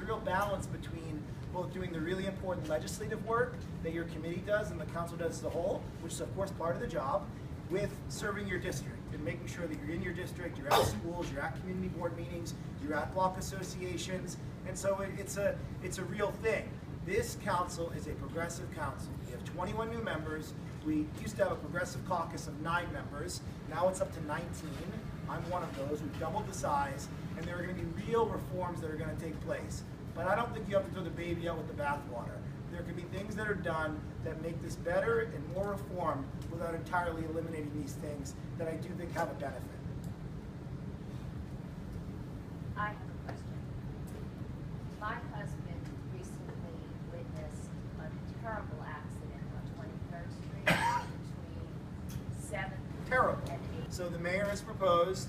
a real balance between both doing the really important legislative work that your committee does and the council does as a whole, which is of course part of the job, with serving your district and making sure that you're in your district, you're at schools, you're at community board meetings, you're at block associations, and so it's a real thing. This council is a progressive council. We have 21 new members. We used to have a progressive caucus of 9 members. Now it's up to 19. I'm one of those. We've doubled the size, and there are going to be real reforms that are going to take place. But I don't think you have to throw the baby out with the bathwater. There can be things that are done that make this better and more reformed without entirely eliminating these things that I do think have a benefit. I have a question. My husband recently witnessed a terrible accident on 23rd Street between 7th Terrible. and 8th. So the mayor has proposed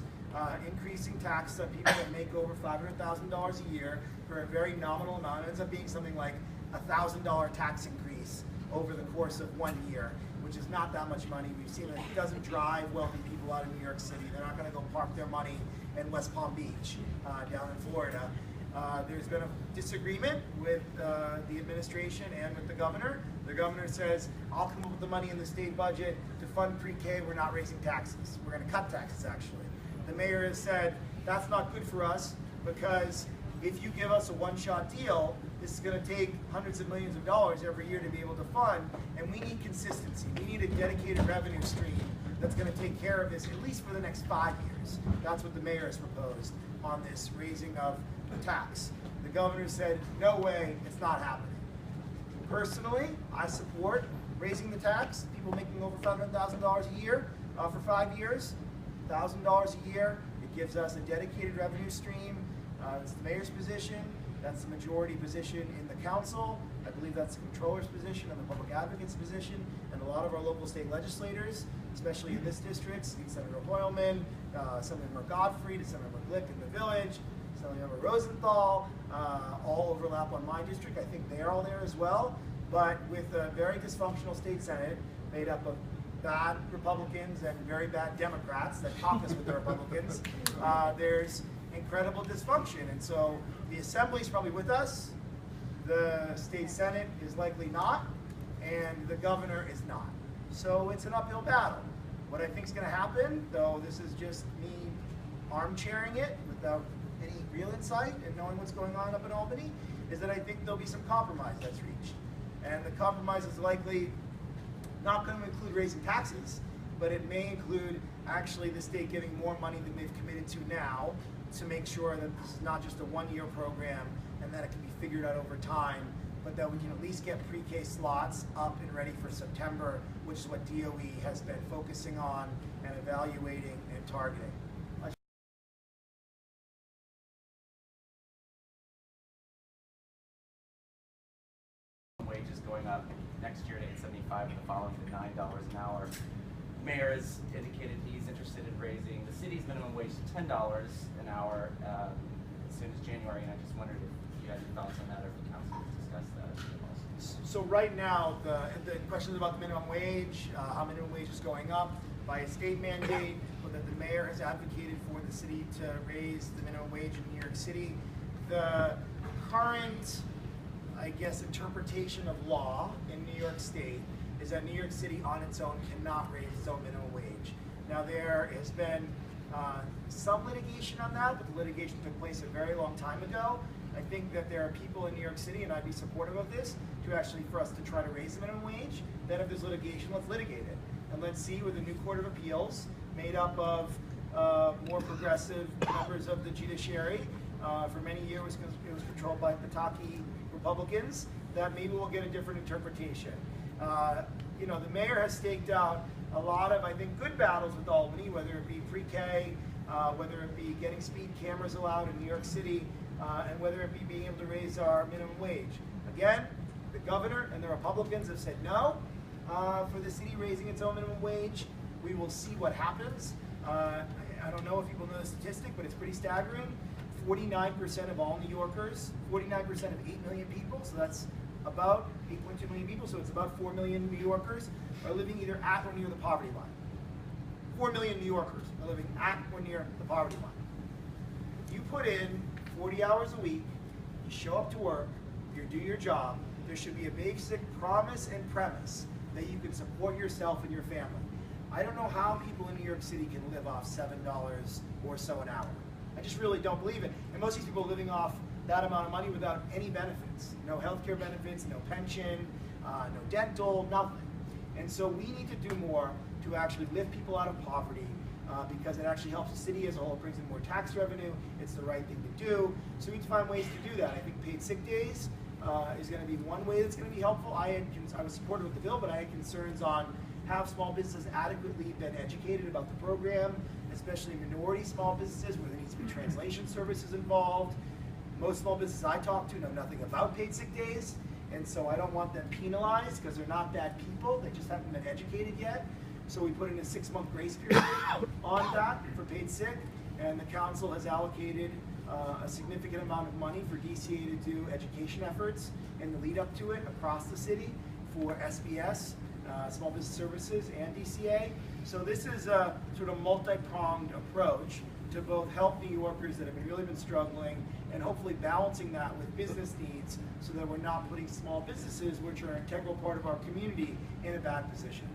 increasing taxes on people that make over $500,000 a year for a very nominal amount. It ends up being something like a $1,000 tax increase over the course of 1 year, which is not that much money. We've seen that it doesn't drive wealthy people out of New York City. They're not going to go park their money in West Palm Beach, down in Florida. There's been a disagreement with the administration and with the governor. The governor says, I'll come up with the money in the state budget to fund pre-K. We're not raising taxes. We're going to cut taxes, actually. The mayor has said, that's not good for us because if you give us a one-shot deal, this is going to take hundreds of millions of dollars every year to be able to fund, and we need consistency. We need a dedicated revenue stream that's going to take care of this at least for the next 5 years. That's what the mayor has proposed on this raising of the tax. The governor said, no way, it's not happening. Personally, I support raising the tax. People making over $500,000 a year for 5 years, $1,000 a year. It gives us a dedicated revenue stream. It's the mayor's position. That's the majority position in the council. I believe that's the controller's position and the public advocate's position, and a lot of our local state legislators, especially in this district, Senator Hoylman, Assemblymember Gottfried, Assemblymember Glick in the village, Assemblymember Rosenthal, all overlap on my district. I think they're all there as well. But with a very dysfunctional state senate made up of bad Republicans and very bad Democrats that caucus with the Republicans, there's incredible dysfunction. And so the assembly is probably with us, the state senate is likely not, and the governor is not. So it's an uphill battle. What I think is going to happen, though this is just me armchairing it without any real insight and knowing what's going on up in Albany, is that I think there'll be some compromise that's reached. And the compromise is likely not going to include raising taxes, but it may include actually the state giving more money than they've committed to now to make sure that this is not just a one-year program and that it can be figured out over time, but that we can at least get pre-K slots up and ready for September, which is what DOE has been focusing on and evaluating and targeting. Wages going up next year to $8.75 and the following to $9 an hour. Mayor has indicated he's interested in raising the city's minimum wage to $10 an hour as soon as January, and I just wondered if you had any thoughts on that or if the council has discussed that. So right now, the question is about the minimum wage, how minimum wage is going up by a state mandate, but that the mayor has advocated for the city to raise the minimum wage in New York City. The current, I guess, interpretation of law in New York State is that New York City on its own cannot raise its own minimum wage. Now there has been some litigation on that, but the litigation took place a very long time ago. I think that there are people in New York City, and I'd be supportive of this, for us to try to raise the minimum wage. Then if there's litigation, let's litigate it. And let's see with the new Court of Appeals, made up of more progressive members of the judiciary. For many years it was controlled by Pataki Republicans, that maybe we'll get a different interpretation. You know, the mayor has staked out a lot of, I think, good battles with Albany, whether it be pre-K, whether it be getting speed cameras allowed in New York City, and whether it be being able to raise our minimum wage. Again, the governor and the Republicans have said no for the city raising its own minimum wage. We will see what happens. I don't know if people know the statistic, but it's pretty staggering. 49% of all New Yorkers, 49% of 8 million people, so that's about 8.2 million people, so it's about 4 million New Yorkers are living either at or near the poverty line. 4 million New Yorkers are living at or near the poverty line. If you put in 40 hours a week you show up to work, you do your job, there should be a basic promise and premise that you can support yourself and your family. I don't know how people in New York City can live off $7 or so an hour. I just really don't believe it. And most of these people are living off that amount of money without any benefits. No healthcare benefits, no pension, no dental, nothing. And so we need to do more to actually lift people out of poverty because it actually helps the city as a whole. It brings in more tax revenue. It's the right thing to do. So we need to find ways to do that. I think paid sick days is going to be one way that's going to be helpful. I was supportive of the bill, but I had concerns on have small businesses adequately been educated about the program, especially minority small businesses where there needs to be translation services involved. Most small businesses I talk to know nothing about paid sick days, and so I don't want them penalized because they're not bad people, they just haven't been educated yet. So we put in a 6-month grace period on that for paid sick, and the council has allocated a significant amount of money for DCA to do education efforts in the lead up to it across the city for SBS, Small Business Services, and DCA. So this is a sort of multi-pronged approach to both help New Yorkers that have really been struggling and hopefully balancing that with business needs so that we're not putting small businesses, which are an integral part of our community, in a bad position.